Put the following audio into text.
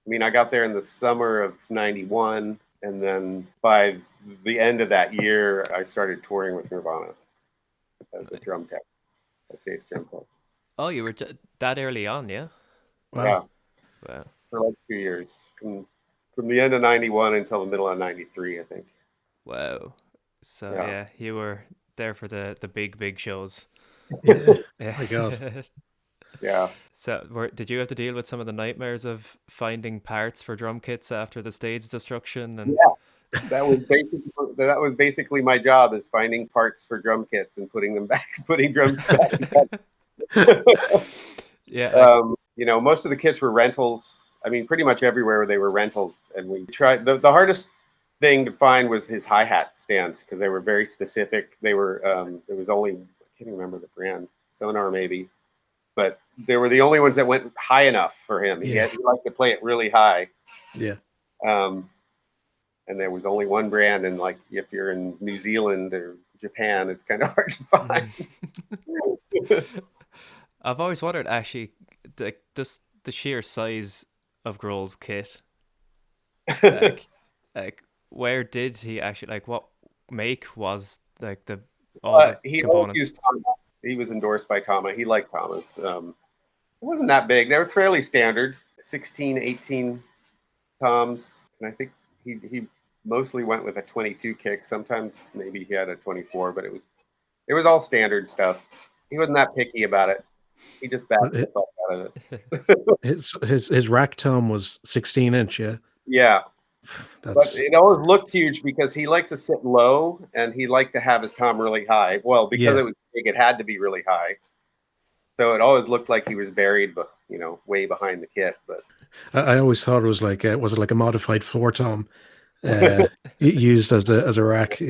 I mean, I got there in the summer of '91, and then by the end of that year, I started touring with Nirvana as a drum tech, a stage drum tech. Oh, you were that early on, yeah? Yeah, Wow. Wow. for like 2 years, from the end of '91 until the middle of '93, I think. Wow. So Yeah. yeah, you were there for the big shows. Yeah. Yeah. My God. Yeah. So did you have to deal with some of the nightmares of finding parts for drum kits after the stage destruction and Yeah. That was basically my job, is finding parts for drum kits and putting them back, putting drums back together. yeah, like Most of the kits were rentals. I mean, pretty much everywhere they were rentals, and we tried. The hardest thing to find was his hi hat stands, because they were very specific. They were There was only, I can't remember the brand, Sonar maybe, but they were the only ones that went high enough for him. Yeah. He liked to play it really high. Yeah. Um, and there was only one brand, and like if you're in New Zealand or Japan, it's kind of hard to find. I've always wondered actually the sheer size of Grohl's kit. Like like where did he actually like what make was like the all the But he always components? used Tama. He was endorsed by Tama. He liked Thomas. It wasn't that big. They were fairly standard, 16, 18 toms, and I think he mostly went with a 22 kick. Sometimes maybe he had a 24, but it was all standard stuff. He wasn't that picky about it. He just But batted the fuck out of it. his rack tom was 16 inch. Yeah. Yeah, but That's it always looked huge because he liked to sit low and he liked to have his tom really high. Well, because yeah. it was big, it had to be really high. So it always looked like he was buried, way behind the kit. But I always thought it was like was it like a modified floor tom used as a rack?